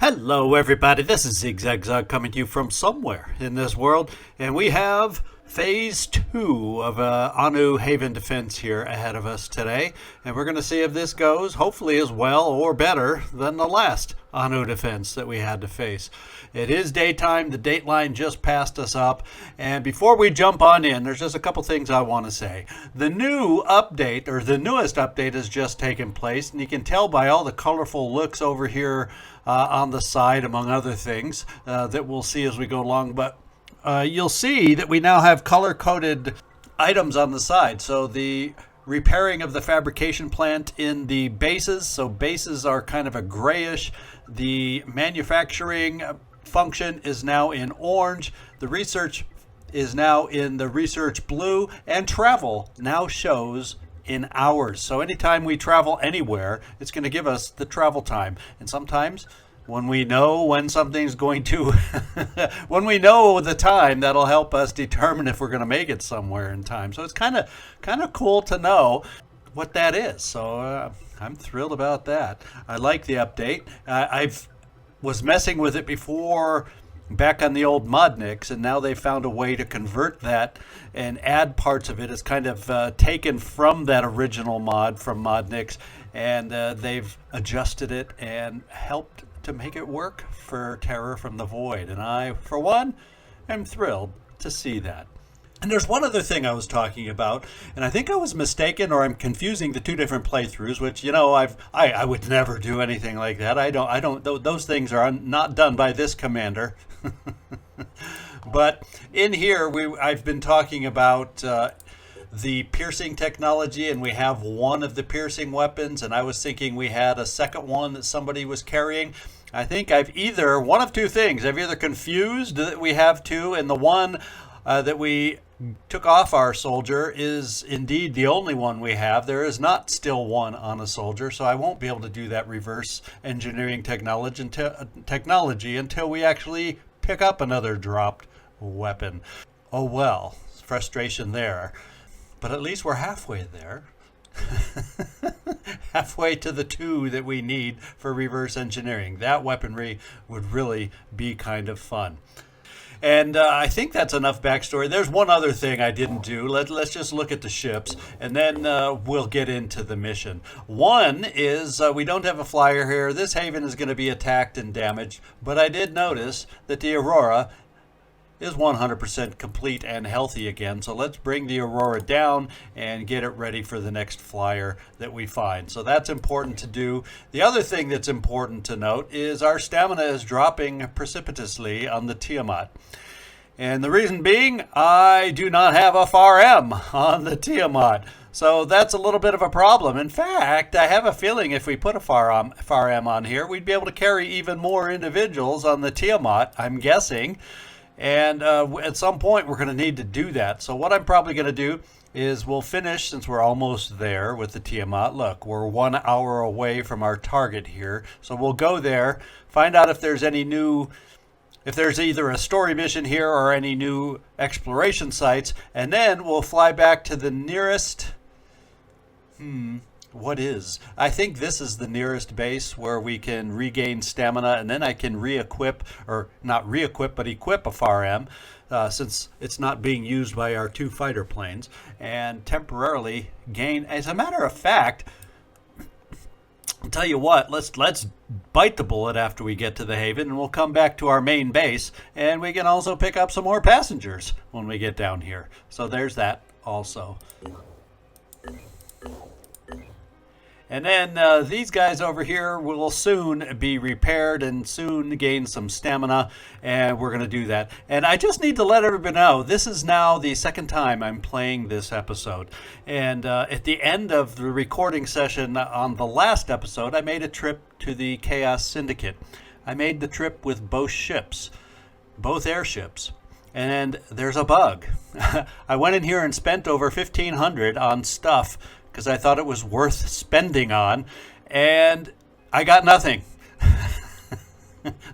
Hello, everybody. This is ZigZagZog coming to you from somewhere in this world, and we have Phase 2 of Anu Haven Defense here ahead of us today, and we're going to see if this goes, hopefully as well or better than the last Anu Defense that we had to face. It is daytime. The date line just passed us up, and before we jump on in, there's just a couple things I want to say. The new update, or the newest update, has just taken place, and you can tell by all the colorful looks over here on the side, among other things that we'll see as we go along. But you'll see that we now have color-coded items on the side. So the repairing of the fabrication plant in the bases. So bases are kind of a grayish. The manufacturing function is now in orange. The research is now in the research blue. And travel now shows in hours. So anytime we travel anywhere, it's going to give us the travel time. And sometimes when we know when something's going to, when we know the time, that'll help us determine if we're going to make it somewhere in time. So it's kind of cool to know what that is. So I'm thrilled about that. I like the update. I've was messing with it before back on the old Modniks, and now they found a way to convert that and add parts of it. It's kind of taken from that original mod from Modniks, and they've adjusted it and helped to make it work for Terror from the Void. And I, for one, am thrilled to see that. And there's one other thing I was talking about, and I think I was mistaken, or I'm confusing the two different playthroughs, which, you know, I would never do anything like that. I don't. Those things are not done by this commander. But in here, I've been talking about the piercing technology, and we have one of the piercing weapons, and I was thinking we had a second one that somebody was carrying. I think I've either, one of two things, I've either confused that we have two, and the one that we took off our soldier is indeed the only one we have. There is not still one on a soldier, so I won't be able to do that reverse engineering technology until we actually pick up another dropped weapon. Oh well, frustration there. But at least we're halfway there. Halfway to the two that we need for reverse engineering. That weaponry would really be kind of fun. And I think that's enough backstory. There's one other thing I didn't do. Let's just look at the ships, and then we'll get into the mission. One is we don't have a flyer here. This haven is going to be attacked and damaged, but I did notice that the Aurora is 100% complete and healthy again. So let's bring the Aurora down and get it ready for the next flyer that we find. So that's important to do. The other thing that's important to note is our stamina is dropping precipitously on the Tiamat. And the reason being, I do not have a FAR M on the Tiamat. So that's a little bit of a problem. In fact, I have a feeling if we put a FAR M on here, we'd be able to carry even more individuals on the Tiamat, I'm guessing. And at some point, we're going to need to do that. So what I'm probably going to do is we'll finish, since we're almost there with the Tiamat. Look, we're 1 hour away from our target here. So we'll go there, find out if there's any new, if there's either a story mission here or any new exploration sites. And then we'll fly back to the nearest, what is? I think this is the nearest base where we can regain stamina, and then I can re-equip, or not re-equip, but equip a FAR M, since it's not being used by our two fighter planes, and temporarily gain. As a matter of fact, I'll tell you what, let's bite the bullet after we get to the haven, and we'll come back to our main base, and we can also pick up some more passengers when we get down here. So there's that also. And then these guys over here will soon be repaired and soon gain some stamina, and we're going to do that. And I just need to let everybody know, this is now the second time I'm playing this episode. And at the end of the recording session on the last episode, I made a trip to the Chaos Syndicate. I made the trip with both ships, both airships. And there's a bug. I went in here and spent over $1,500 on stuff because I thought it was worth spending on, and I got nothing.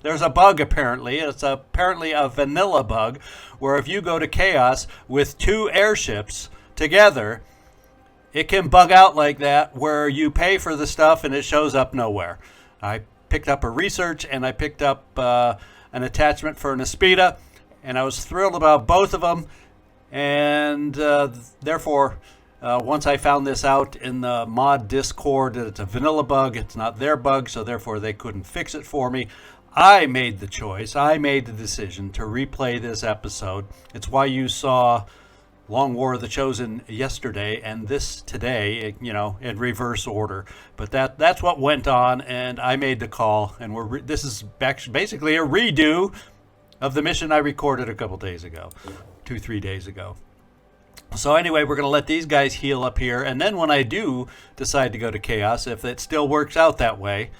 There's a bug apparently. It's apparently a vanilla bug where if you go to Chaos with two airships together, it can bug out like that where you pay for the stuff and it shows up nowhere. I picked up a research and I picked up an attachment for an Aspida, and I was thrilled about both of them. And therefore, once I found this out in the mod Discord that it's a vanilla bug, it's not their bug, so therefore they couldn't fix it for me. I made the choice, I made the decision to replay this episode. It's why you saw Long War of the Chosen yesterday and this today, you know, in reverse order. But that's what went on, and I made the call. And this is basically a redo of the mission I recorded a couple days ago, 2-3 days ago. So anyway, we're going to let these guys heal up here, and then when I do decide to go to Chaos, if it still works out that way,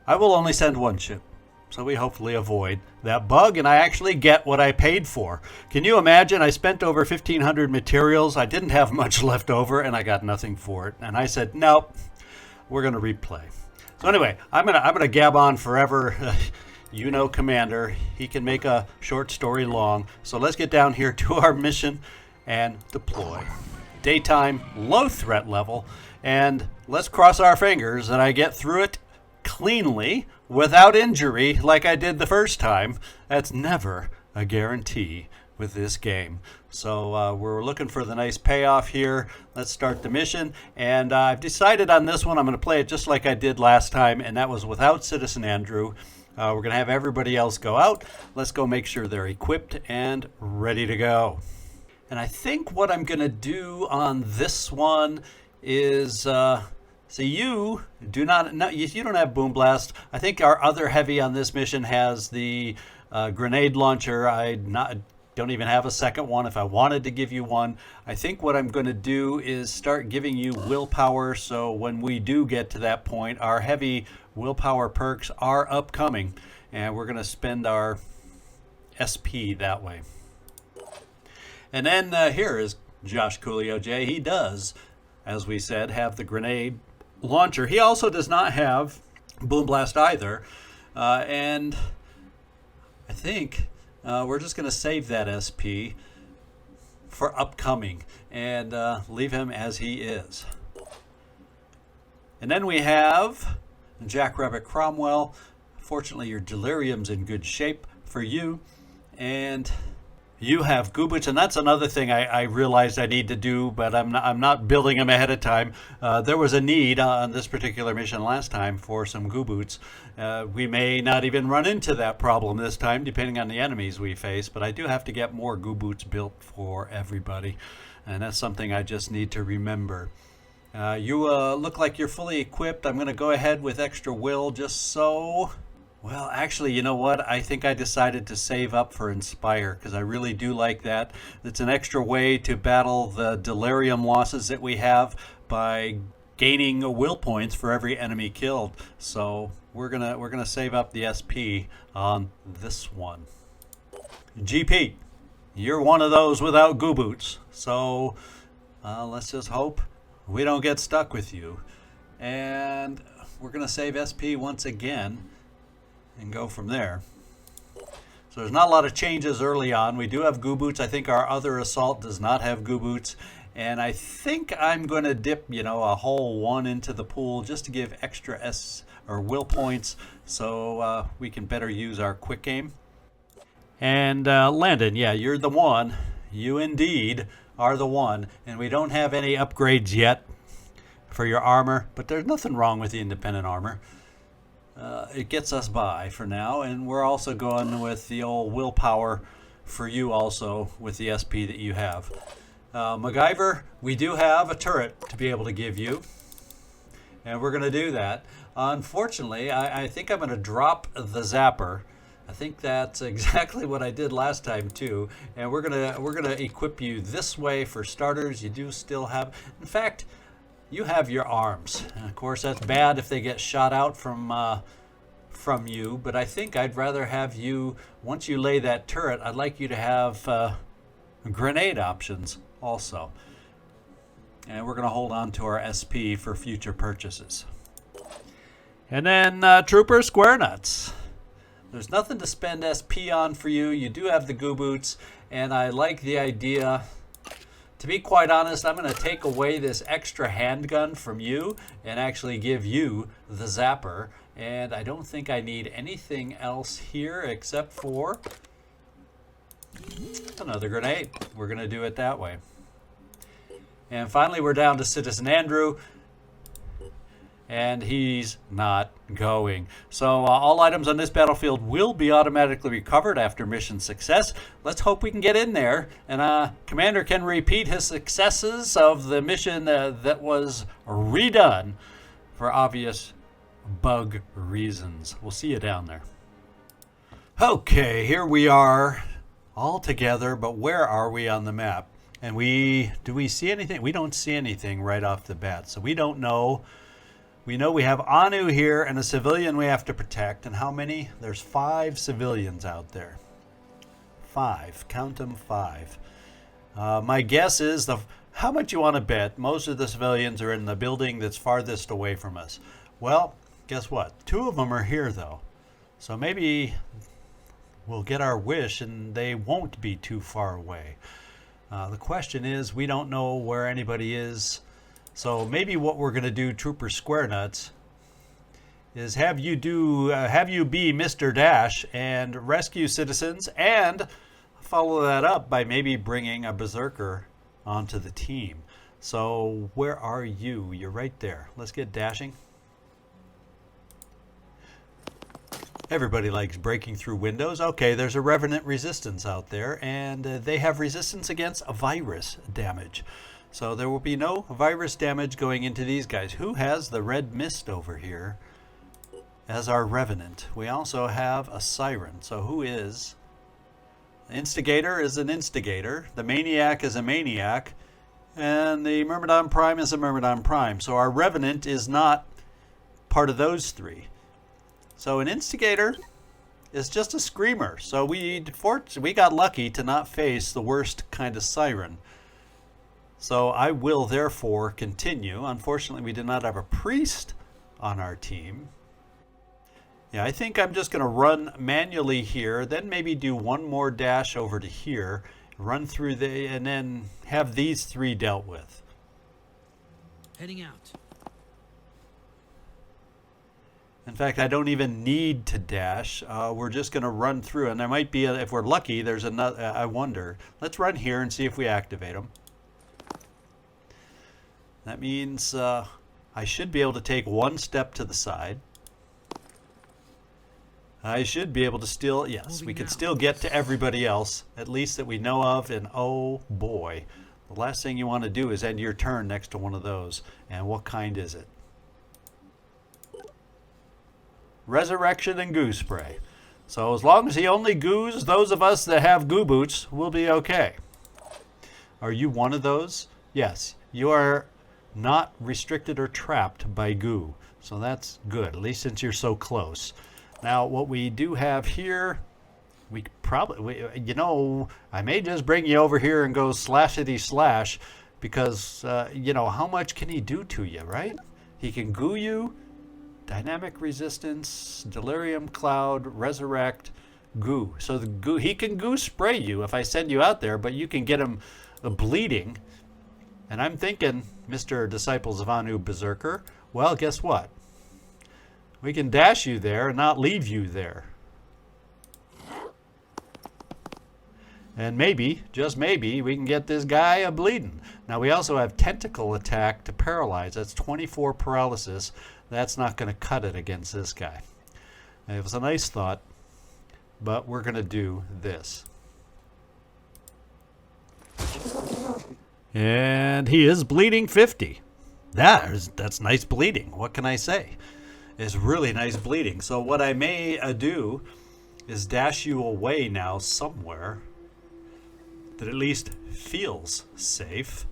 I will only send one ship. So we hopefully avoid that bug, and I actually get what I paid for. Can you imagine? I spent over 1,500 materials. I didn't have much left over, and I got nothing for it. And I said, nope, we're going to replay. So anyway, I'm gonna gab on forever. You know, Commander, he can make a short story long. So let's get down here to our mission and deploy. Daytime, low threat level, and let's cross our fingers that I get through it cleanly, without injury, like I did the first time. That's never a guarantee with this game. So we're looking for the nice payoff here. Let's start the mission, and I've decided on this one I'm going to play it just like I did last time, and that was without Citizen Andrew. We're going to have everybody else go out. Let's go make sure they're equipped and ready to go. And I think what I'm going to do on this one is so you don't have Boom Blast. I think our other heavy on this mission has the grenade launcher. I don't even have a second one. If I wanted to give you one, I think what I'm going to do is start giving you willpower. So when we do get to that point, our heavy willpower perks are upcoming, and we're going to spend our SP that way. And then here is Josh Coolio J. He does, as we said, have the grenade launcher. He also does not have Boom Blast either, and I think we're just going to save that SP for upcoming and leave him as he is. And then we have Jackrabbit Cromwell. Fortunately, your Delirium's in good shape for you, and you have goo boots, and that's another thing I realized I need to do, but I'm not building them ahead of time. There was a need on this particular mission last time for some goo boots. We may not even run into that problem this time, depending on the enemies we face, but I do have to get more goo boots built for everybody, and that's something I just need to remember. You look like you're fully equipped. I'm going to go ahead with extra will just so... Well, actually, you know what? I think I decided to save up for Inspire because I really do like that. It's an extra way to battle the delirium losses that we have by gaining will points for every enemy killed. So we're gonna save up the SP on this one. GP, you're one of those without goo boots. So let's just hope we don't get stuck with you. And we're gonna save SP once again and go from there. So there's not a lot of changes early on. We do have goo boots. I think our other assault does not have goo boots, and I think I'm going to dip, a whole one into the pool just to give extra will points so we can better use our quick aim. And Landon, yeah, you're the one. You indeed are the one, and we don't have any upgrades yet for your armor, but there's nothing wrong with the independent armor. It gets us by for now, and we're also going with the old willpower for you also with the SP that you have. MacGyver, we do have a turret to be able to give you, and we're going to do that. Unfortunately, I think I'm going to drop the zapper. I think that's exactly what I did last time too, and we're gonna equip you this way for starters. You do still have, in fact, you have your arms. And of course, that's bad if they get shot out from you, but I think I'd rather have you, once you lay that turret, I'd like you to have grenade options also. And we're going to hold on to our SP for future purchases. And then Trooper Square Nuts. There's nothing to spend SP on for you. You do have the goo boots, and I like the idea. To be quite honest, I'm going to take away this extra handgun from you and actually give you the zapper. And I don't think I need anything else here except for another grenade. We're going to do it that way. And finally, we're down to Citizen Andrew. And he's not going. So all items on this battlefield will be automatically recovered after mission success. Let's hope we can get in there. And Commander can repeat his successes of the mission that was redone for obvious bug reasons. We'll see you down there. Okay, here we are all together, but where are we on the map? And do we see anything? We don't see anything right off the bat, so we don't know. We know we have Anu here and a civilian we have to protect. And how many? There's 5 civilians out there. 5. Count them, 5. My guess is, how much you want to bet most of the civilians are in the building that's farthest away from us. Well, guess what? 2 of them are here, though. So maybe we'll get our wish and they won't be too far away. The question is, we don't know where anybody is. So maybe what we're going to do, Trooper Square Nuts, is have you be Mr. Dash and rescue citizens, and follow that up by maybe bringing a berserker onto the team. So where are you? You're right there. Let's get dashing. Everybody likes breaking through windows. Okay, there's a Revenant resistance out there, and they have resistance against virus damage. So there will be no virus damage going into these guys. Who has the red mist over here as our Revenant? We also have a Siren. So who is? The Instigator is an Instigator. The Maniac is a Maniac. And the Myrmidon Prime is a Myrmidon Prime. So our Revenant is not part of those 3. So an Instigator is just a Screamer. So we got lucky to not face the worst kind of Siren. So I will therefore continue. Unfortunately, we did not have a priest on our team. Yeah, I think I'm just going to run manually here, then maybe do one more dash over to here, run through and then have these 3 dealt with. Heading out. In fact, I don't even need to dash. We're just going to run through, and there might be, if we're lucky, there's another. I wonder. Let's run here and see if we activate them. That means I should be able to take 1 step to the side. I should be able to still, yes, we can still get to everybody else, at least that we know of. And oh boy, the last thing you want to do is end your turn next to one of those. And what kind is it? Resurrection and Goo Spray. So as long as he only goos those of us that have goo boots, we'll be okay. Are you one of those? Yes, you are not restricted or trapped by goo. So that's good, at least since you're so close. Now, what we do have here, we probably, I may just bring you over here and go slashity slash because, how much can he do to you, right? He can goo you, dynamic resistance, delirium cloud, resurrect, goo. So the goo, he can goo spray you if I send you out there, but you can get him bleeding. And I'm thinking, Mr. Disciples of Anu Berserker, well, guess what? We can dash you there and not leave you there. And maybe, just maybe, we can get this guy a bleeding. Now we also have tentacle attack to paralyze. That's 24 paralysis. That's not going to cut it against this guy. It was a nice thought, but we're going to do this. And he is bleeding 50. That's nice bleeding. What can I say? It's really nice bleeding. So what I may do is dash you away now somewhere that at least feels safe.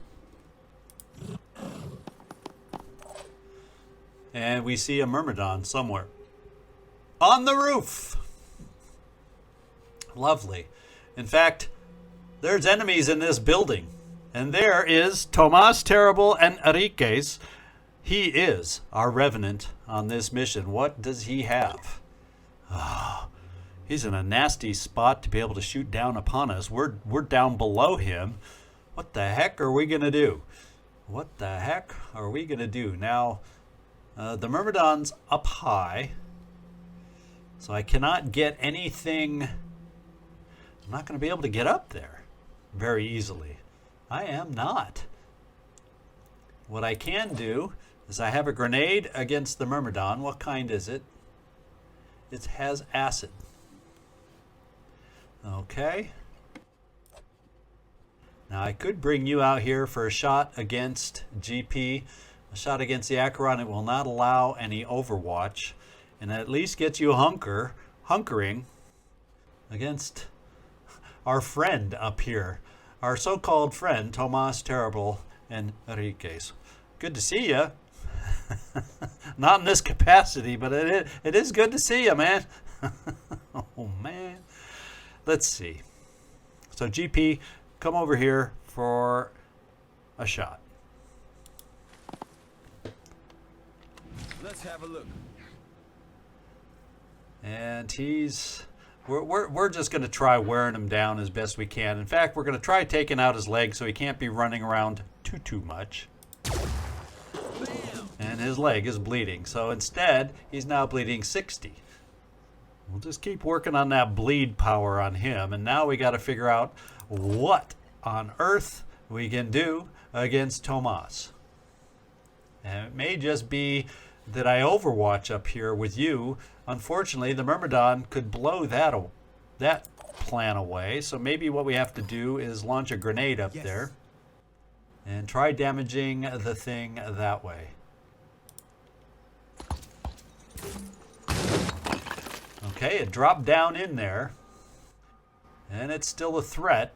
And we see a Myrmidon somewhere. On the roof! Lovely. In fact, there's enemies in this building. And there is Tomas, Terrible, and Enriquez. He is our Revenant on this mission. What does he have? Oh, he's in a nasty spot to be able to shoot down upon us. We're down below him. What the heck are we going to do? What the heck are we going to do? Now, the Myrmidon's up high. So I cannot get anything. I'm not going to be able to get up there very easily. I am not. What I can do is I have a grenade against the Myrmidon. What kind is it? It has acid. Okay. Now I could bring you out here for a shot against GP. A shot against the Acheron. It will not allow any overwatch. And at least gets you hunkering against our friend up here. Our so-called friend, Tomas, Terrible, and Enriquez. Good to see you. Not in this capacity, but it is good to see you, man. Oh, man. Let's see. So, GP, come over here for a shot. Let's have a look. And we're just going to try wearing him down as best we can. In fact, we're going to try taking out his leg so he can't be running around too much. And his leg is bleeding. So instead, he's now bleeding 60. We'll just keep working on that bleed power on him. And now we got to figure out what on earth we can do against Tomas. And it may just be that I overwatch up here with you. Unfortunately, the Myrmidon could blow that plan away. So maybe what we have to do is launch a grenade up there and try damaging the thing that way. Okay, it dropped down in there, and it's still a threat.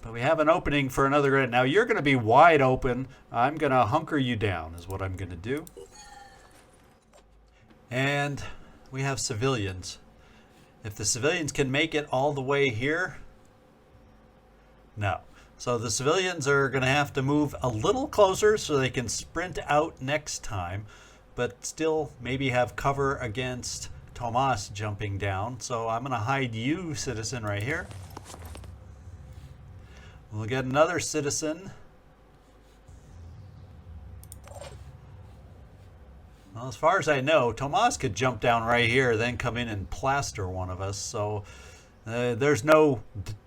But we have an opening for another grenade. Now you're going to be wide open. I'm going to hunker you down is what I'm going to do. And we have civilians. If the civilians can make it all the way here, no. So the civilians are going to have to move a little closer so they can sprint out next time, but still maybe have cover against Tomas jumping down. So I'm going to hide you, citizen, right here. We'll get another citizen. Well, as far as I know, Tomas could jump down right here, then come in and plaster one of us. So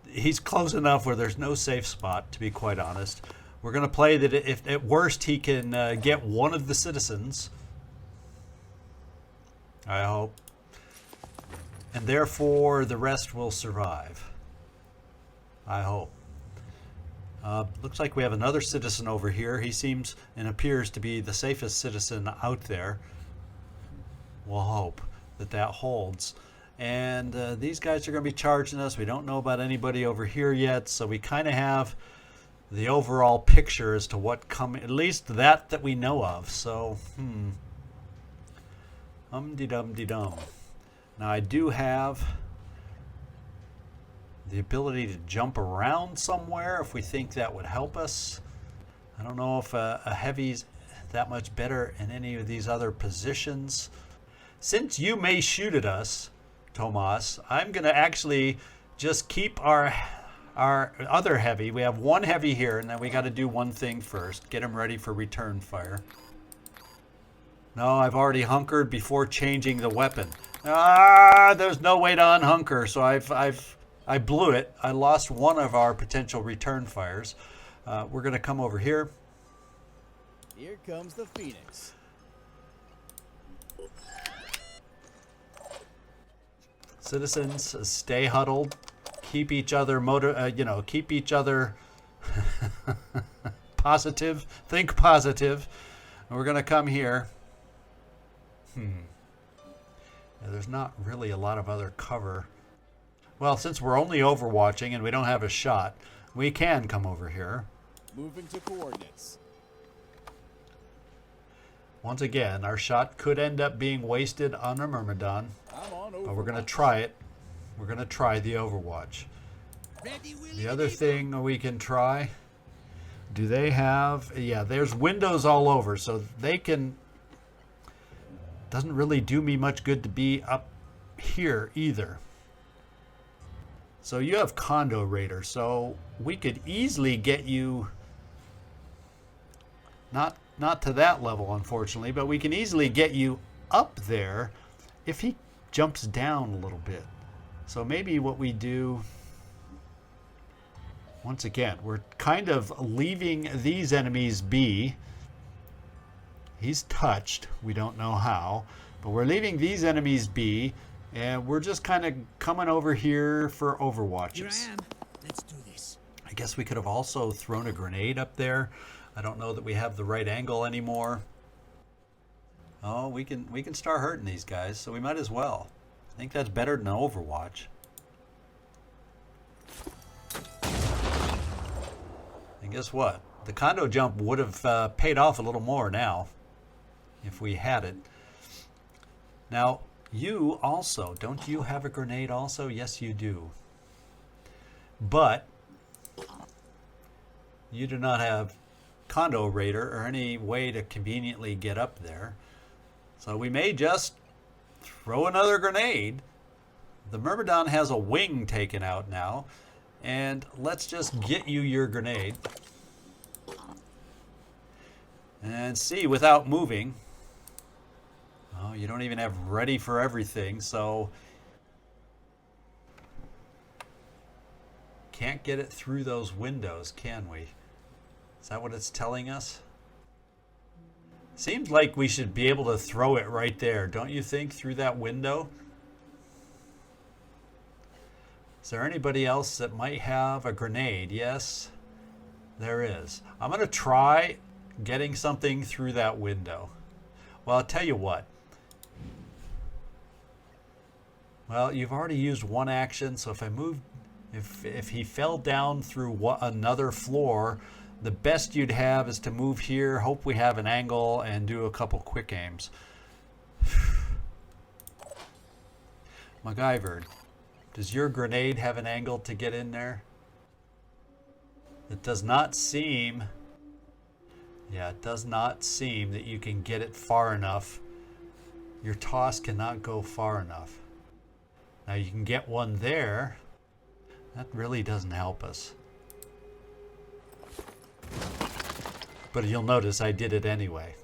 he's close enough where there's no safe spot, to be quite honest. We're going to play that if at worst he can get one of the citizens. I hope. And therefore the rest will survive. I hope. Looks like we have another citizen over here. He seems and appears to be the safest citizen out there. We'll hope that holds. And these guys are going to be charging us. We don't know about anybody over here yet, so we kind of have the overall picture as to what coming. At least that we know of. So, Dum-de-dum-de-dum. Now I do have the ability to jump around somewhere if we think that would help us. I don't know if a heavy's that much better in any of these other positions. Since you may shoot at us, Tomas, I'm going to actually just keep our other heavy. We have one heavy here, and then we got to do one thing first. Get him ready for return fire. No, I've already hunkered before changing the weapon. There's no way to unhunker, so I blew it. I lost one of our potential return fires. We're going to come over here. Here comes the Phoenix. Citizens, stay huddled. Keep each other keep each other positive. Think positive. And we're going to come here. Yeah, there's not really a lot of other cover. Well, since we're only overwatching and we don't have a shot, we can come over here. Moving to coordinates. Once again, our shot could end up being wasted on a Myrmidon, but we're going to try it. We're going to try the overwatch. The other thing we can try, do they have, yeah, there's windows all over, so they can, doesn't really do me much good to be up here either. So you have Condo Raider, so we could easily get you, not to that level unfortunately, but we can easily get you up there if he jumps down a little bit. So maybe what we do, once again, we're kind of leaving these enemies be. He's touched. We don't know how. But we're leaving these enemies be. And we're just kind of coming over here for overwatches. Here I am. Let's do this. I guess we could have also thrown a grenade up there. I don't know that we have the right angle anymore. Oh, we can start hurting these guys, so we might as well. I think that's better than Overwatch. And guess what? The condo jump would have paid off a little more now if we had it. Now, you also, don't you have a grenade also? Yes, you do. But you do not have condo raider or any way to conveniently get up there. So we may just throw another grenade. The Myrmidon has a wing taken out now. And let's just get you your grenade. And see, without moving. Oh, you don't even have ready for everything, so can't get it through those windows, can we? Is that what it's telling us? Seems like we should be able to throw it right there, don't you think, through that window? Is there anybody else that might have a grenade? Yes, there is. I'm going to try getting something through that window. Well, I'll tell you what. Well, you've already used one action, so if I move, if he fell down through another floor, the best you'd have is to move here, hope we have an angle, and do a couple quick aims. MacGyver, does your grenade have an angle to get in there? It does not seem... Yeah, it does not seem that you can get it far enough. Your toss cannot go far enough. Now you can get one there. That really doesn't help us. But you'll notice I did it anyway.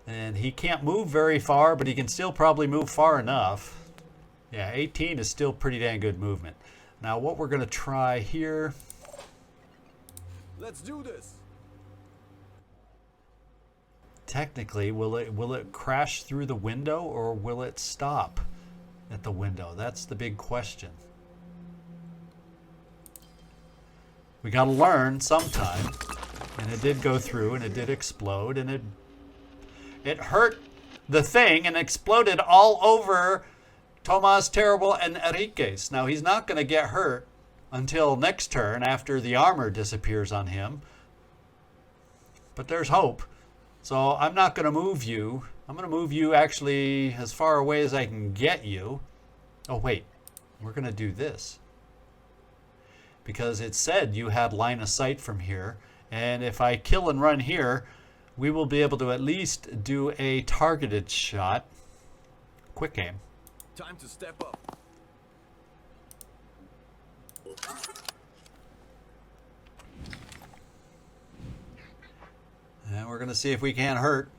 And he can't move very far, but he can still probably move far enough. Yeah, 18 is still pretty dang good movement. Now what we're going to try here... Let's do this. Technically, will it crash through the window or will it stop at the window? That's the big question. We got to learn sometime. And it did go through and it did explode and it hurt the thing and exploded all over Tomas, Terrible, and Enriquez. Now he's not going to get hurt until next turn after the armor disappears on him. But there's hope. So I'm not going to move you. I'm going to move you actually as far away as I can get you. Oh, wait. We're going to do this. Because it said you had line of sight from here. And if I kill and run here, we will be able to at least do a targeted shot. Quick aim. Time to step up. And we're going to see if we can't hurt.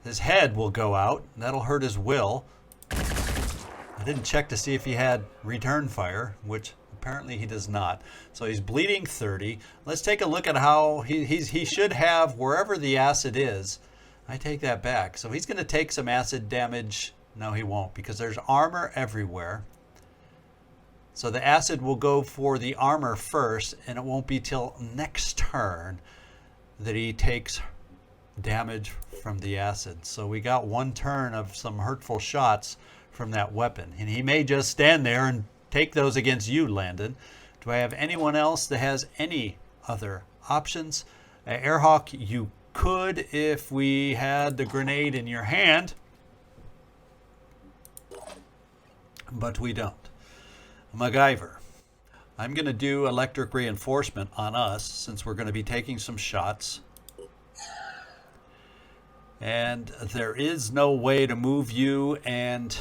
His head will go out. That'll hurt his will. I didn't check to see if he had return fire, which apparently he does not. So he's bleeding 30. Let's take a look at how he should have wherever the acid is. I take that back. So he's going to take some acid damage. No, he won't, because there's armor everywhere. So the acid will go for the armor first, and it won't be till next turn that he takes damage from the acid. So we got one turn of some hurtful shots from that weapon. And he may just stand there and take those against you, Landon. Do I have anyone else that has any other options? Airhawk, you could if we had the grenade in your hand. But we don't. MacGyver, I'm going to do electric reinforcement on us since we're going to be taking some shots. And there is no way to move you and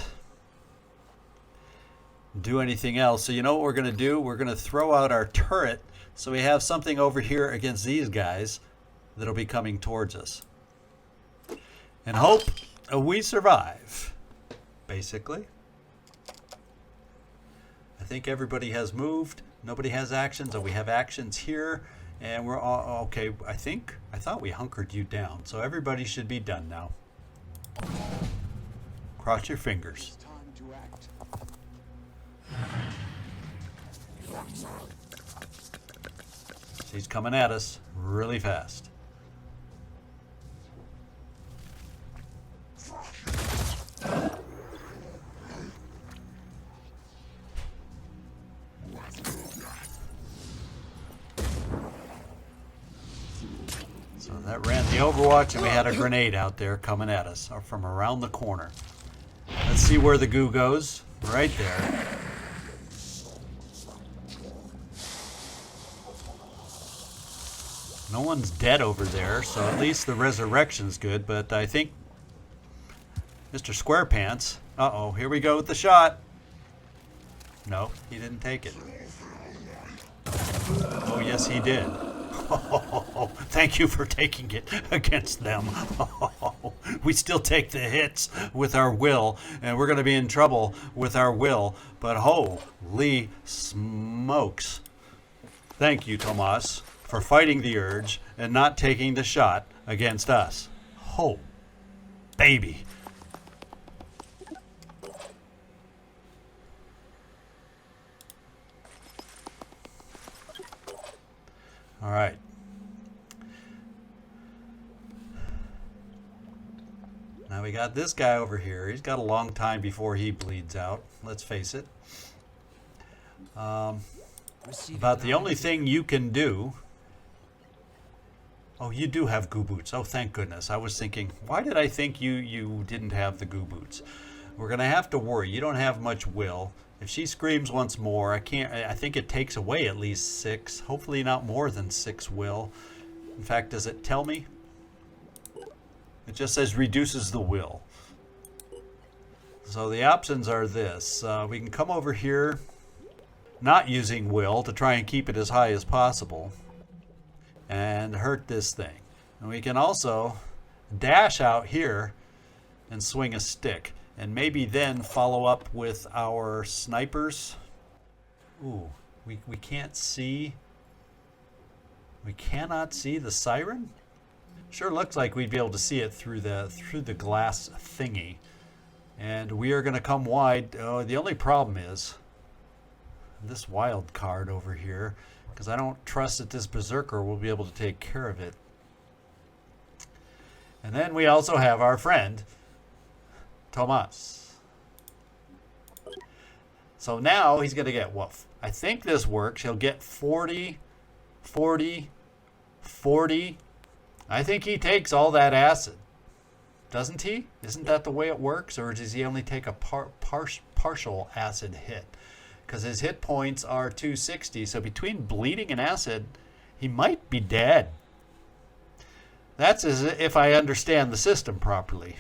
do anything else. So you know what we're going to do? We're going to throw out our turret so we have something over here against these guys that'll be coming towards us. And hope we survive, basically. think everybody has moved. Nobody has actions. Oh, we have actions here. And we're all okay. I thought we hunkered you down. So everybody should be done now. Cross your fingers. She's coming at us really fast. So that ran the Overwatch, and we had a grenade out there coming at us from around the corner. Let's see where the goo goes. Right there. No one's dead over there, so at least the resurrection's good, but I think Mr. Squarepants... Uh-oh, here we go with the shot. No, he didn't take it. Oh, yes, he did. Oh, thank you for taking it against them. Oh, we still take the hits with our will, and we're going to be in trouble with our will, but holy smokes. Thank you, Tomas, for fighting the urge and not taking the shot against us. Oh, baby. All right. Now we got this guy over here. He's got a long time before he bleeds out. Let's face it. About the only thing you can do... Oh, you do have goo boots. Oh, thank goodness. I was thinking, why did I think you didn't have the goo boots? We're going to have to worry. You don't have much will. If she screams once more, I think it takes away at least 6. Hopefully not more than 6 will. In fact, does it tell me? It just says reduces the will. So the options are this. We can come over here, not using will, to try and keep it as high as possible, and hurt this thing. And we can also dash out here and swing a stick. And maybe then follow up with our snipers. Ooh, we can't see. We cannot see the siren? Sure looks like we'd be able to see it through the glass thingy. And we are going to come wide. Oh, the only problem is this wild card over here, because I don't trust that this berserker will be able to take care of it. And then we also have our friend Tomas. So now he's going to get what? I think this works. He'll get 40, 40, 40. I think he takes all that acid. Doesn't he? Isn't that the way it works? Or does he only take a partial acid hit? Because his hit points are 260. So between bleeding and acid, he might be dead. That's as if I understand the system properly.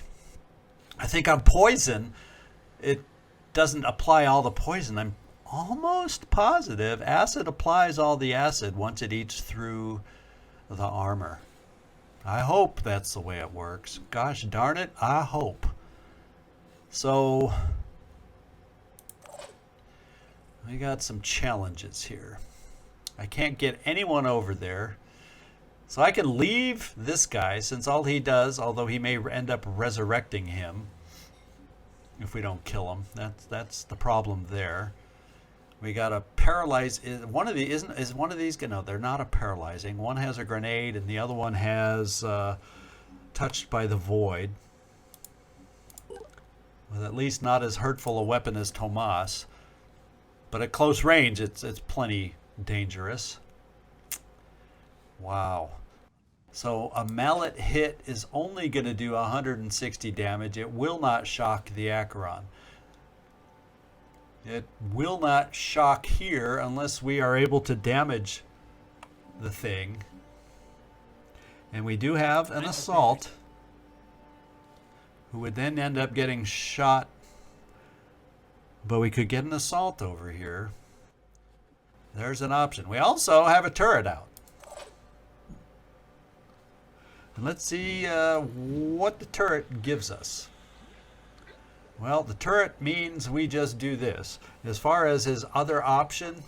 I think on poison, it doesn't apply all the poison. I'm almost positive acid applies all the acid once it eats through the armor. I hope that's the way it works. Gosh darn it, I hope. So, we got some challenges here. I can't get anyone over there. So I can leave this guy, since all he does, although he may end up resurrecting him if we don't kill him. That's the problem there. We got a paralyze. Is one of these? No, they're not a paralyzing. One has a grenade, and the other one has touched by the void. With at least not as hurtful a weapon as Tomas, but at close range, it's plenty dangerous. Wow. So a mallet hit is only going to do 160 damage. It will not shock the Acheron. It will not shock here unless we are able to damage the thing. And we do have an assault who would then end up getting shot. But we could get an assault over here. There's an option. We also have a turret out. And let's see what the turret gives us. Well, the turret means we just do this. As far as his other option,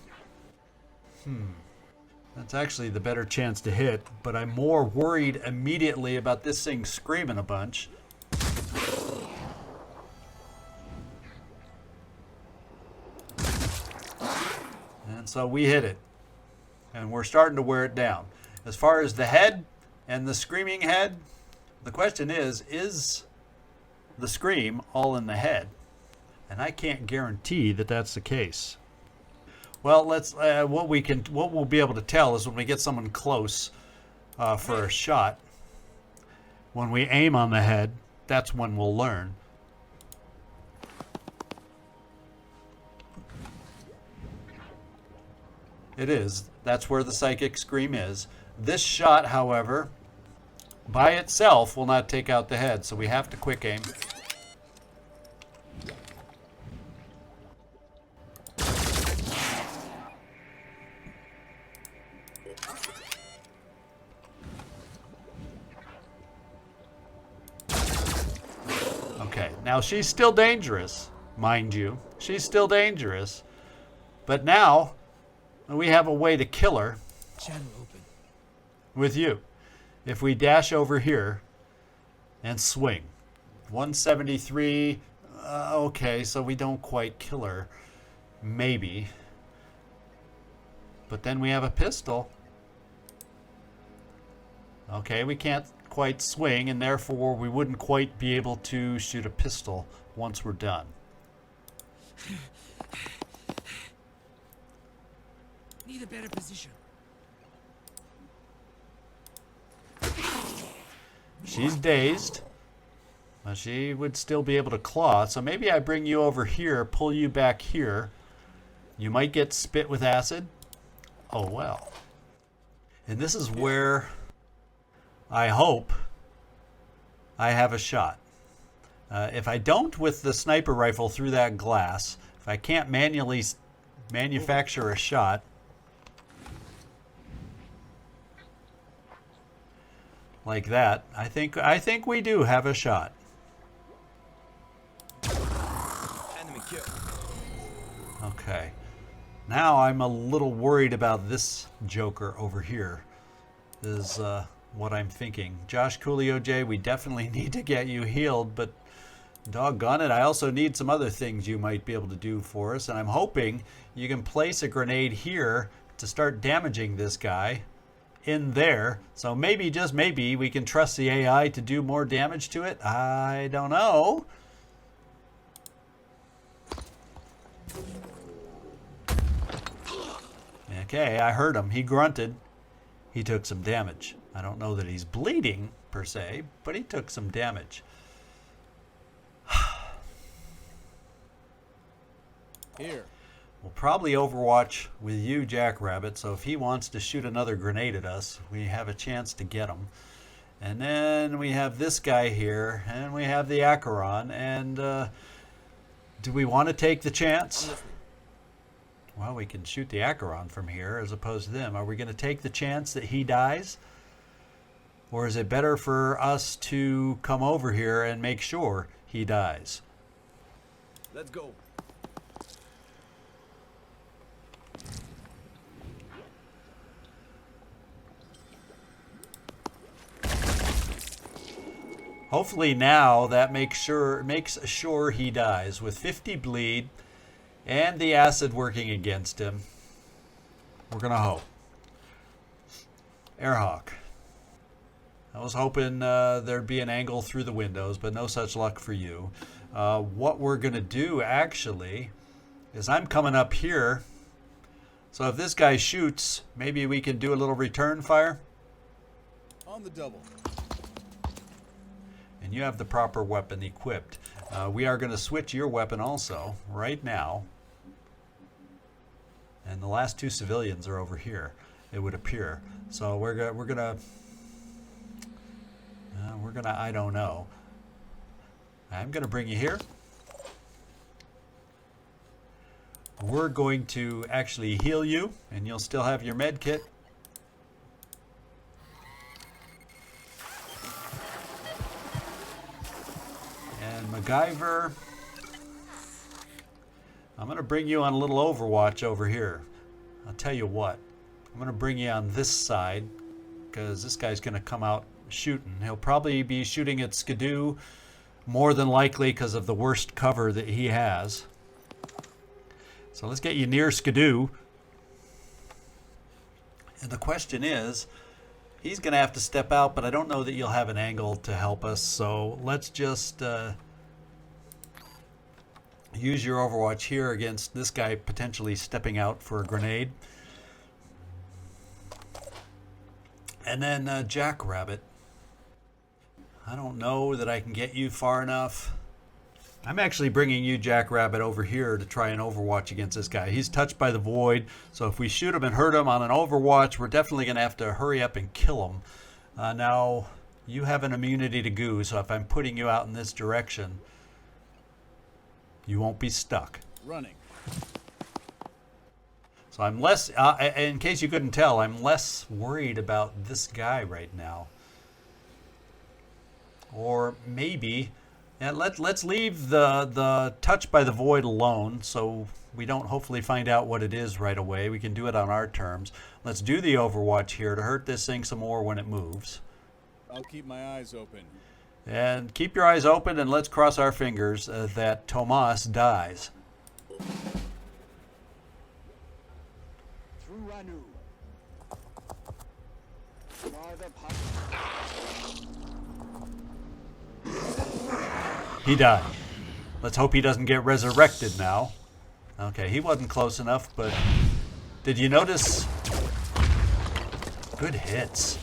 that's actually the better chance to hit, but I'm more worried immediately about this thing screaming a bunch. And so we hit it. And we're starting to wear it down. As far as the head and the screaming head, the question is the scream all in the head? And I can't guarantee that that's the case. Well, let's what we'll be able to tell is when we get someone close for a shot. When we aim on the head, that's when we'll learn. It is. That's where the psychic scream is. This shot, however, by itself will not take out the head, so we have to quick aim. Okay, now she's still dangerous, mind you. She's still dangerous. But now we have a way to kill her. Channel open. With you. If we dash over here and swing. 173. Okay, so we don't quite kill her. Maybe. But then we have a pistol. Okay, we can't quite swing, and therefore we wouldn't quite be able to shoot a pistol once we're done. Need a better position. She's dazed. But she would still be able to claw. So maybe I bring you over here, pull you back here. You might get spit with acid. Oh well. And this is where I hope I have a shot. If I don't with the sniper rifle through that glass, if I can't manually manufacture a shot, like that, I think we do have a shot. Enemy kill. Okay. Now I'm a little worried about this joker over here. Is what I'm thinking. Josh Coolio J, we definitely need to get you healed, but doggone it, I also need some other things you might be able to do for us, and I'm hoping you can place a grenade here to start damaging this guy in there. So maybe, just maybe, we can trust the AI to do more damage to it. I don't know. Okay, I heard him. He grunted. He took some damage. I don't know that he's bleeding, per se, but he took some damage. Here. We'll probably overwatch with you, Jackrabbit, so if he wants to shoot another grenade at us, we have a chance to get him. And then we have this guy here, and we have the Acheron, and do we want to take the chance? Well, we can shoot the Acheron from here as opposed to them. Are we going to take the chance that he dies? Or is it better for us to come over here and make sure he dies? Let's go. Hopefully now that makes sure he dies. With 50 bleed and the acid working against him, we're going to hope. Airhawk. I was hoping there'd be an angle through the windows, but no such luck for you. What we're going to do, actually, is I'm coming up here. So if this guy shoots, maybe we can do a little return fire. On the double. And you have the proper weapon equipped. We are going to switch your weapon also, right now. And the last two civilians are over here, it would appear. So we're gonna, I don't know. I'm gonna bring you here. We're going to actually heal you, and you'll still have your med kit. And MacGyver, I'm going to bring you on a little overwatch over here. I'll tell you what. I'm going to bring you on this side because this guy's going to come out shooting. He'll probably be shooting at Skidoo more than likely because of the worst cover that he has. So let's get you near Skidoo. And the question is, he's going to have to step out, but I don't know that you'll have an angle to help us. So let's just use your overwatch here against this guy potentially stepping out for a grenade. And then Jackrabbit. I don't know that I can get you far enough. I'm actually bringing you, Jackrabbit, over here to try an overwatch against this guy. He's touched by the void, so if we shoot him and hurt him on an overwatch, we're definitely going to have to hurry up and kill him. Now, you have an immunity to goo, so if I'm putting you out in this direction, you won't be stuck. Running. So I'm less, in case you couldn't tell, I'm less worried about this guy right now. Or maybe, yeah, let's leave the touch by the void alone so we don't hopefully find out what it is right away. We can do it on our terms. Let's do the overwatch here to hurt this thing some more when it moves. I'll keep my eyes open. And keep your eyes open and let's cross our fingers that Tomas dies. He died. Let's hope he doesn't get resurrected now. Okay, he wasn't close enough, but did you notice? Good hits.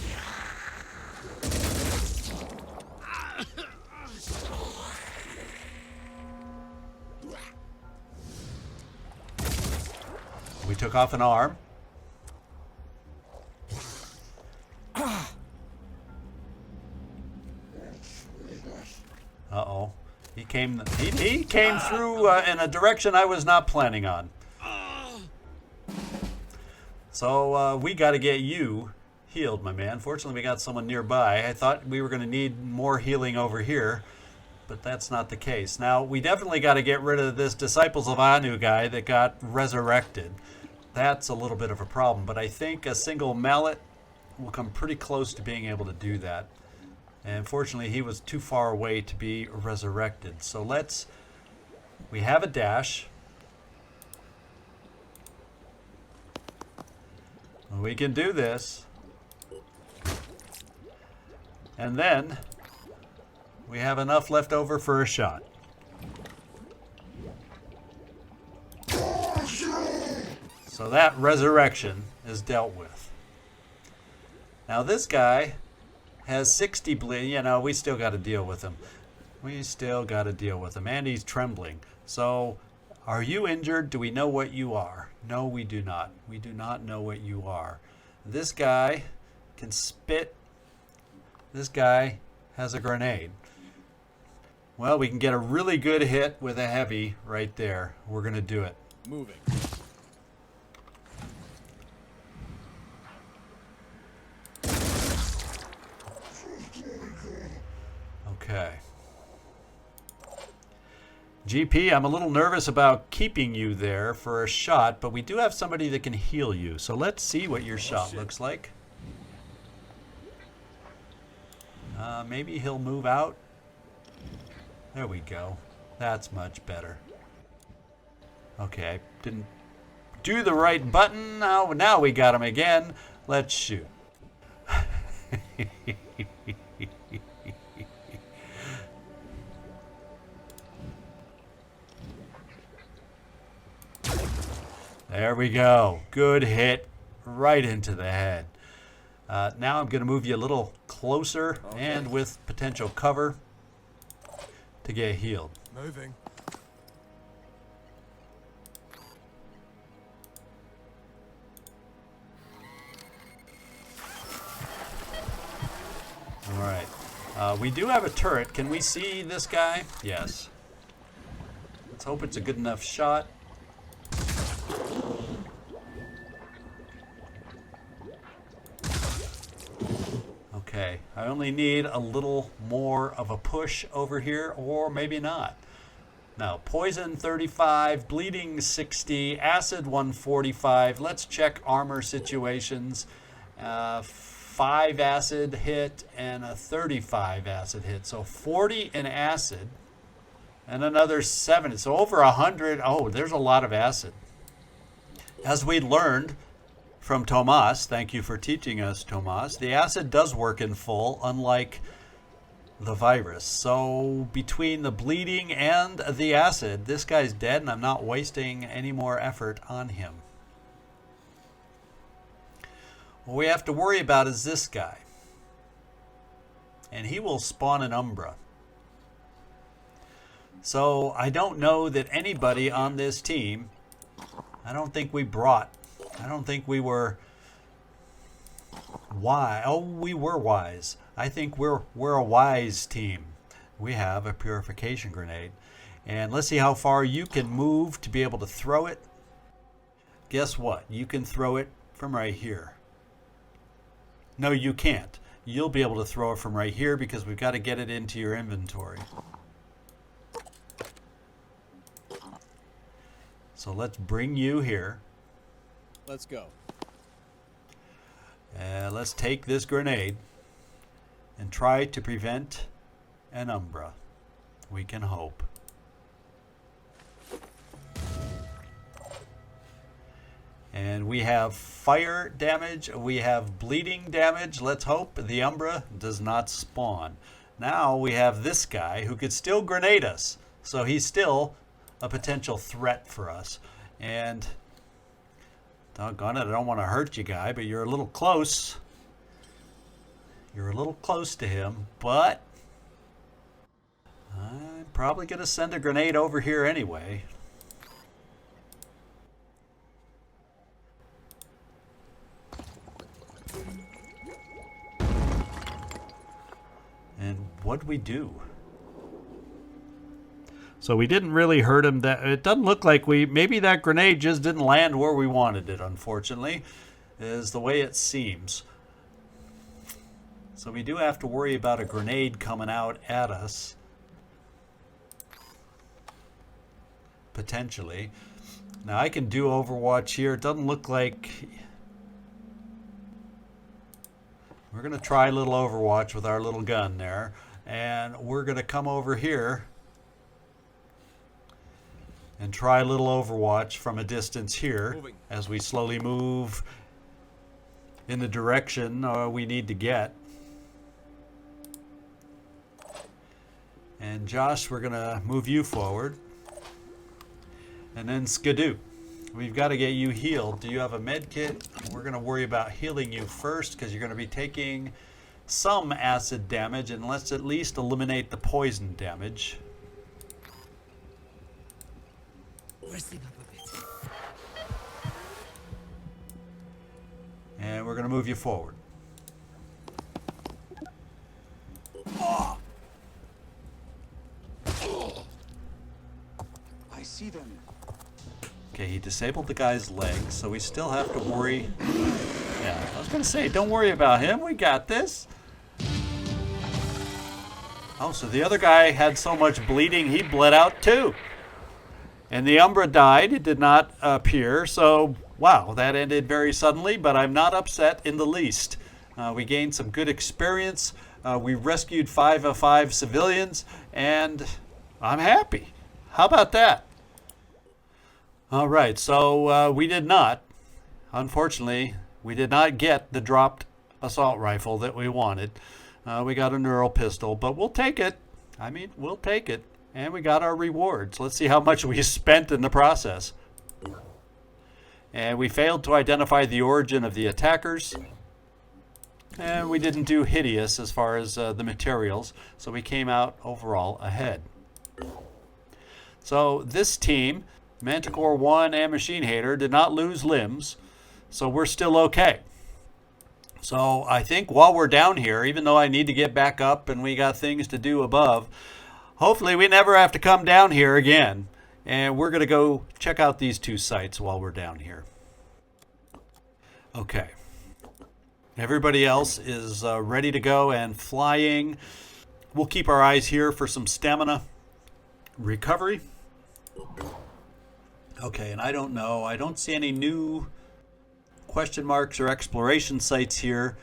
We took off an arm. Uh-oh. He came through in a direction I was not planning on. So we got to get you healed, my man. Fortunately, we got someone nearby. I thought we were going to need more healing over here, but that's not the case. Now, we definitely got to get rid of this Disciples of Anu guy that got resurrected. That's a little bit of a problem, but I think a single mallet will come pretty close to being able to do that. And fortunately, he was too far away to be resurrected. So we have a dash. We can do this. And then we have enough left over for a shot. So that resurrection is dealt with. Now this guy has 60 bleed. You know, we still got to deal with him. And he's trembling. So, are you injured? Do we know what you are? No, we do not. We do not know what you are. This guy can spit. This guy has a grenade. Well, we can get a really good hit with a heavy right there. We're going to do it. Moving. Okay. GP, I'm a little nervous about keeping you there for a shot, but we do have somebody that can heal you. So let's see what your shot looks like. Maybe he'll move out. There we go. That's much better. Okay, I didn't do the right button. Now we got him again. Let's shoot. There we go. Good hit right into the head. Now I'm going to move you a little closer and with potential cover to get healed. Moving. All right. We do have a turret. Can we see this guy? Yes. Let's hope it's a good enough shot. Okay, I only need a little more of a push over here, or maybe not. Now, poison 35, bleeding 60, acid 145. Let's check armor situations. 5 acid hit and a 35 acid hit. So 40 in acid and another 70. So over 100. Oh, there's a lot of acid. As we learned from Tomas, thank you for teaching us, Tomas, the acid does work in full, unlike the virus. So between the bleeding and the acid, this guy's dead, and I'm not wasting any more effort on him. What we have to worry about is this guy. And he will spawn an Umbra. So I don't know that anybody on this team, I don't think we were wise. Oh, we were wise. I think we're a wise team. We have a purification grenade. And let's see how far you can move to be able to throw it. Guess what? You can throw it from right here. No, you can't. You'll be able to throw it from right here because we've got to get it into your inventory. So let's bring you here. Let's go. Let's take this grenade and try to prevent an Umbra. We can hope. And we have fire damage. We have bleeding damage. Let's hope the Umbra does not spawn. Now we have this guy who could still grenade us. So he's still a potential threat for us. And doggone it, I don't want to hurt you, guy, but you're a little close. You're a little close to him, but I'm probably going to send a grenade over here anyway. And what'd we do? So we didn't really hurt him. That it doesn't look like maybe that grenade just didn't land where we wanted it, unfortunately, is the way it seems. So we do have to worry about a grenade coming out at us. Potentially. Now I can do Overwatch here. It doesn't look like... We're going to try a little Overwatch with our little gun there. And we're going to come over here and try a little Overwatch from a distance here as we slowly move in the direction we need to get. And Josh, we're going to move you forward. And then Skidoo. We've got to get you healed. Do you have a med kit? We're going to worry about healing you first because you're going to be taking some acid damage, and let's at least eliminate the poison damage. Resting up a bit. And we're going to move you forward. I see them. Okay, he disabled the guy's leg, so we still have to worry. Yeah, I was going to say, don't worry about him. We got this. Oh, so the other guy had so much bleeding, he bled out too. And the Umbra died. It did not appear. So, wow, that ended very suddenly, but I'm not upset in the least. We gained some good experience. We rescued 5 of 5 civilians, and I'm happy. How about that? All right, so we did not, unfortunately, we did not get the dropped assault rifle that we wanted. We got a neural pistol, but we'll take it. I mean, we'll take it. And we got our rewards. Let's see how much we spent in the process. And we failed to identify the origin of the attackers. And we didn't do hideous as far as the materials. So we came out overall ahead. So this team, Manticore 1 and Machine Hater, did not lose limbs. So we're still okay. So I think while we're down here, even though I need to get back up and we got things to do above, hopefully we never have to come down here again. And we're going to go check out these 2 sites while we're down here. Okay. Everybody else is ready to go and flying. We'll keep our eyes here for some stamina recovery. Okay, and I don't know. I don't see any new question marks or exploration sites here.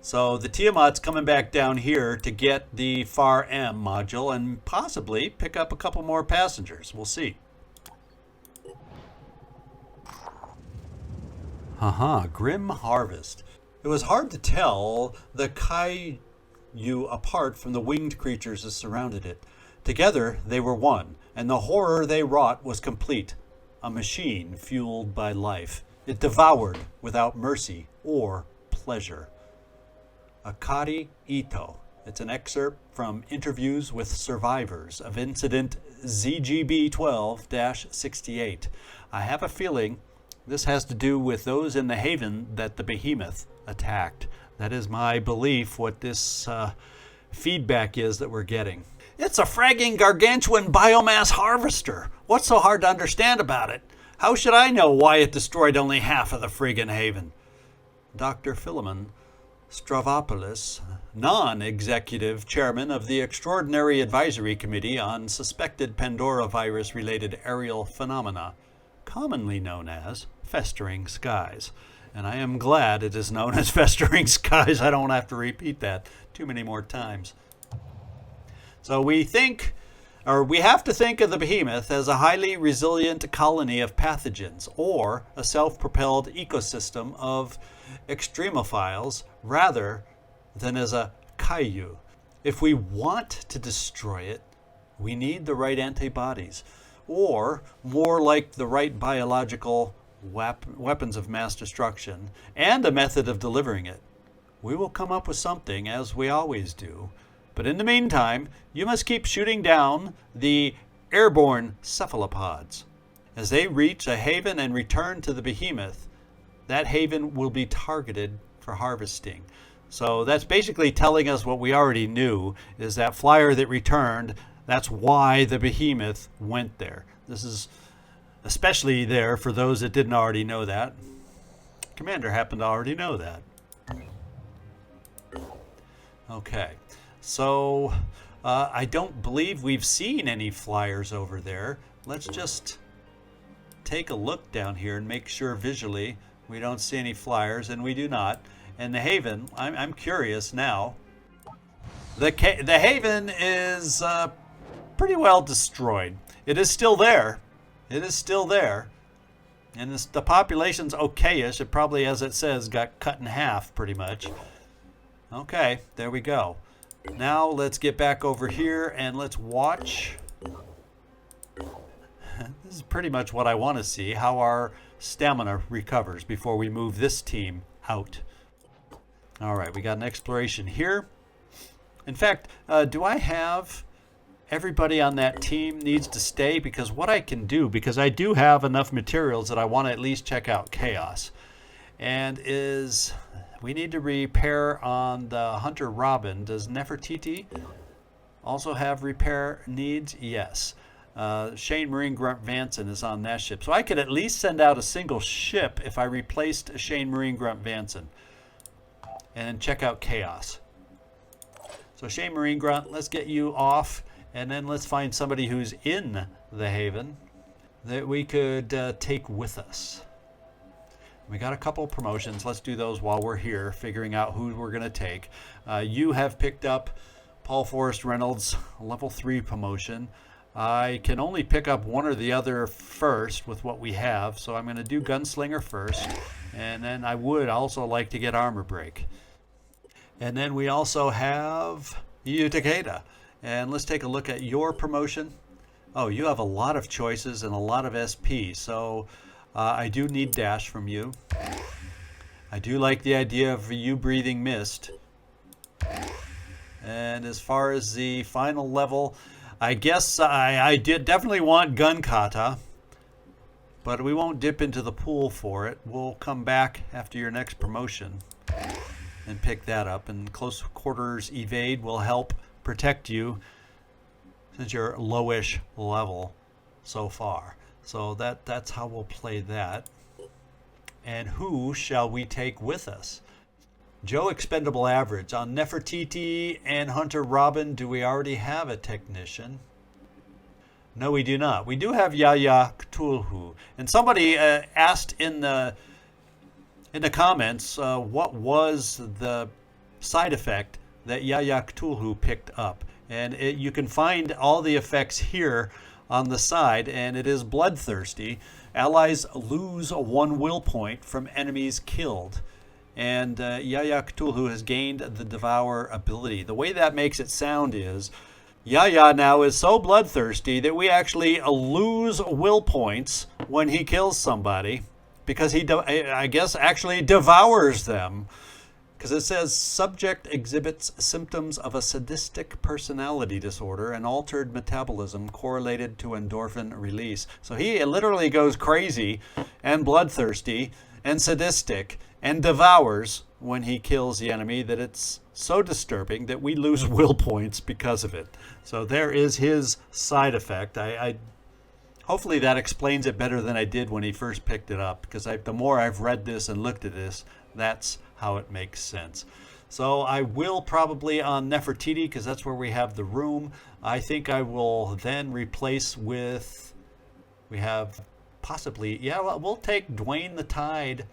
So the Tiamat's coming back down here to get the FAR M module and possibly pick up a couple more passengers. We'll see. Grim Harvest. It was hard to tell the Kaiju apart from the winged creatures that surrounded it. Together they were one, and the horror they wrought was complete. A machine fueled by life. It devoured without mercy or pleasure. Akari Ito. It's an excerpt from interviews with survivors of incident ZGB 12-68. I have a feeling this has to do with those in the haven that the behemoth attacked. That is my belief, what this feedback is that we're getting. It's a fragging gargantuan biomass harvester. What's so hard to understand about it? How should I know why it destroyed only half of the friggin' haven? Dr. Philemon Stravopoulos, non-executive chairman of the Extraordinary Advisory Committee on Suspected Pandora Virus-Related Aerial Phenomena, commonly known as Festering Skies. And I am glad it is known as Festering Skies. I don't have to repeat that too many more times. So we have to think of the behemoth as a highly resilient colony of pathogens or a self-propelled ecosystem of extremophiles rather than as a kaiju. If we want to destroy it, we need the right antibodies, or more like the right biological weapons of mass destruction and a method of delivering it. We will come up with something, as we always do. But in the meantime, you must keep shooting down the airborne cephalopods. As they reach a haven and return to the behemoth, that haven will be targeted for harvesting. So that's basically telling us what we already knew, is that flyer that returned, that's why the behemoth went there. This is especially there for those that didn't already know that. Commander happened to already know that. Okay, so I don't believe we've seen any flyers over there. Let's just take a look down here and make sure visually we don't see any flyers, and we do not. And the haven, I'm curious now. The haven is pretty well destroyed. It is still there. It is still there. And the population's okayish. It probably, as it says, got cut in half pretty much. Okay, there we go. Now let's get back over here and let's watch. This is pretty much what I want to see, how our stamina recovers before we move this team out. All right, we got an exploration here. In fact, do I have everybody on that team needs to stay? Because what I can do, because I do have enough materials that I want to at least check out Chaos. And we need to repair on the Hunter Robin. Does Nefertiti also have repair needs? Yes. Shane Marine Grunt Vanson is on that ship. So I could at least send out a single ship if I replaced Shane Marine Grunt Vanson. And check out Chaos. So Shane Marine Grunt, let's get you off. And then let's find somebody who's in the haven that we could take with us. We got a couple promotions. Let's do those while we're here, figuring out who we're going to take. You have picked up Paul Forrest Reynolds, level 3 promotion. I can only pick up one or the other first with what we have, so I'm going to do Gunslinger first. And then I would also like to get Armor Break. And then we also have Yu Takeda. And let's take a look at your promotion. Oh, you have a lot of choices and a lot of SP, so I do need dash from you. I do like the idea of you breathing mist. And as far as the final level, I guess I did definitely want Gun Kata, but we won't dip into the pool for it. We'll come back after your next promotion and pick that up. And close quarters evade will help protect you since you're lowish level so far. So that's how we'll play that. And who shall we take with us? Joe Expendable Average. On Nefertiti and Hunter Robin, do we already have a technician? No, we do not. We do have Yaya Cthulhu. And somebody asked in the comments what was the side effect that Yaya Cthulhu picked up. And you can find all the effects here on the side, and it is bloodthirsty. Allies lose 1 will point from enemies killed. And Yaya Cthulhu has gained the Devour ability. The way that makes it sound is Yaya now is so bloodthirsty that we actually lose will points when he kills somebody, because he, I guess, actually devours them. Because it says subject exhibits symptoms of a sadistic personality disorder and altered metabolism correlated to endorphin release. So he literally goes crazy and bloodthirsty and sadistic and devours when he kills the enemy, that it's so disturbing that we lose will points because of it. So there is his side effect. I hopefully that explains it better than I did when he first picked it up, because the more I've read this and looked at this, that's how it makes sense. So I will probably on Nefertiti, because that's where we have the room, I think I will then replace with, we have possibly, yeah, well, we'll take Dwayne the Tide.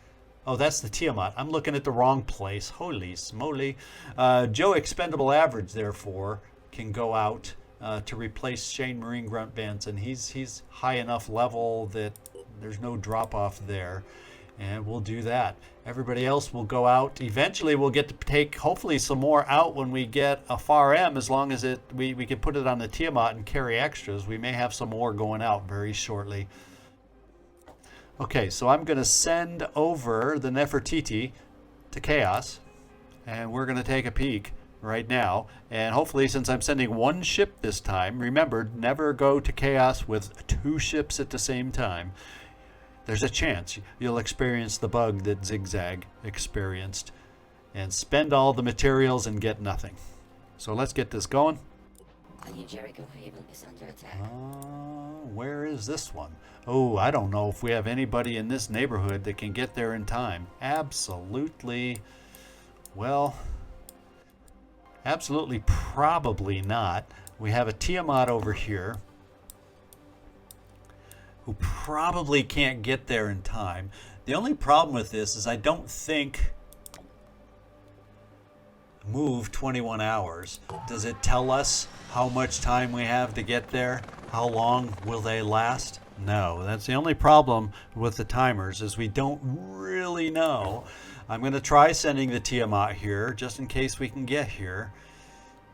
Oh, that's the Tiamat. I'm looking at the wrong place. Holy smoly. Joe Expendable Average, therefore, can go out to replace Shane Marine Grunt Benson. He's high enough level that there's no drop off there. And we'll do that. Everybody else will go out. Eventually, we'll get to take, hopefully, some more out when we get a Far M, as long as we can put it on the Tiamat and carry extras. We may have some more going out very shortly. Okay, so I'm going to send over the Nefertiti to Chaos, and we're going to take a peek right now. And hopefully, since I'm sending 1 ship this time, remember, never go to Chaos with 2 ships at the same time. There's a chance you'll experience the bug that ZigZag experienced and spend all the materials and get nothing. So let's get this going. Jericho Haven is under attack. Where is this one? Oh, I don't know if we have anybody in this neighborhood that can get there in time. Absolutely, well, absolutely probably not. We have a Tiamat over here who probably can't get there in time. The only problem with this is I don't think move 21 hours. Does it tell us how much time we have to get there? How long will they last? No, that's the only problem with the timers, is we don't really know. I'm going to try sending the Tiamat here just in case we can get here.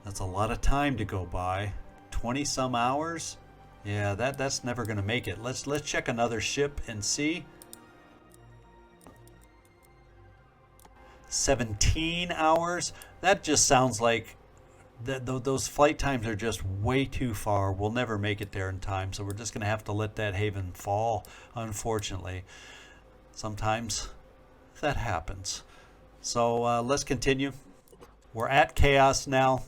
That's a lot of time to go by. 20 some hours? Yeah, that's never going to make it. Let's check another ship and see. 17 hours? That just sounds like those flight times are just way too far. We'll never make it there in time, so we're just going to have to let that haven fall, unfortunately. Sometimes that happens. So let's continue. We're at Chaos now.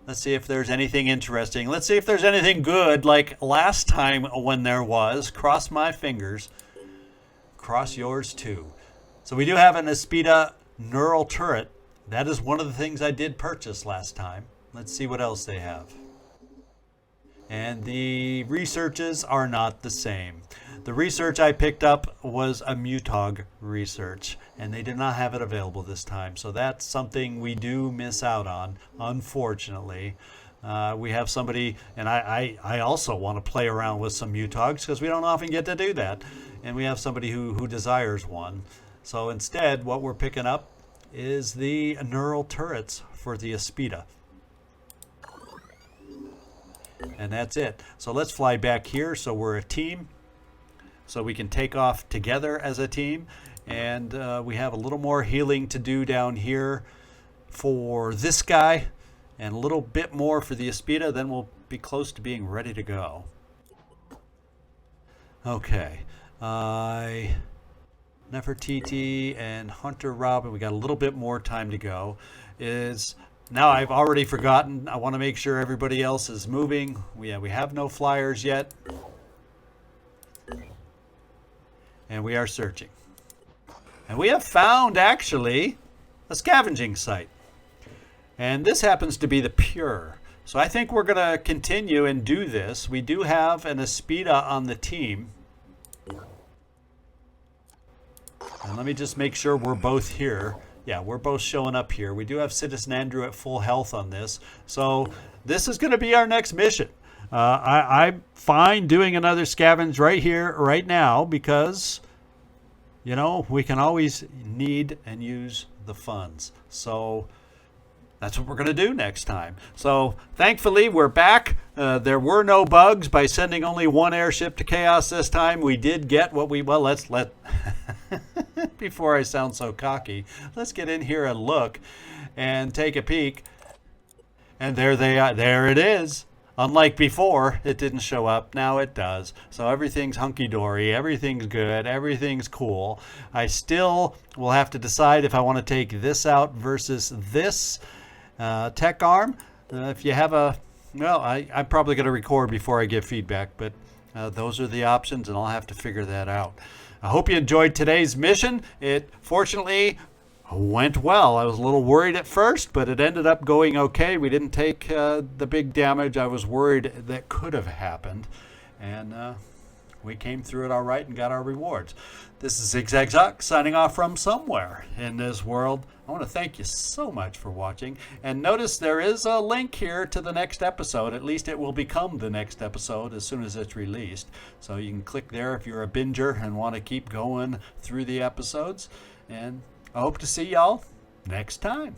Let's see if there's anything interesting. Let's see if there's anything good like last time when there was. Cross my fingers. Cross yours too. So we do have an Aspida neural turret. That is one of the things I did purchase last time. Let's see what else they have. And the researches are not the same. The research I picked up was a Mutog research, and they did not have it available this time. So that's something we do miss out on, unfortunately. We have somebody, and I also want to play around with some Mutogs because we don't often get to do that. And we have somebody who desires one. So instead, what we're picking up is the neural turrets for the Aspida. And that's it. So let's fly back here so we're a team. So we can take off together as a team. And we have a little more healing to do down here for this guy. And a little bit more for the Aspida. Then we'll be close to being ready to go. Okay. Nefertiti and Hunter Robin, we got a little bit more time to go. Now I've already forgotten. I want to make sure everybody else is moving. We have no flyers yet. And we are searching. And we have found, actually, a scavenging site. And this happens to be the Pure. So I think we're going to continue and do this. We do have an Aspida on the team. And let me just make sure we're both here. Yeah, we're both showing up here. We do have Citizen Andrew at full health on this. So this is going to be our next mission. I'm fine doing another scavenge right here, right now, because, you know, we can always need and use the funds. So that's what we're going to do next time. So thankfully, we're back. There were no bugs by sending only one airship to Chaos this time. We did get what we, well, let's before I sound so cocky, let's get in here and look and take a peek. And there they are. There it is. Unlike before, it didn't show up. Now it does. So everything's hunky-dory. Everything's good. Everything's cool. I still will have to decide if I want to take this out versus this tech arm. If you have a, well, I'm probably going to record before I give feedback, but those are the options, and I'll have to figure that out. I hope you enjoyed today's mission. It fortunately went well. I was a little worried at first, but it ended up going okay. We didn't take the big damage I was worried that could have happened. And we came through it all right and got our rewards. This is ZigZagZog signing off from somewhere in this world. I want to thank you so much for watching. And notice there is a link here to the next episode. At least it will become the next episode as soon as it's released. So you can click there if you're a binger and want to keep going through the episodes. And I hope to see y'all next time.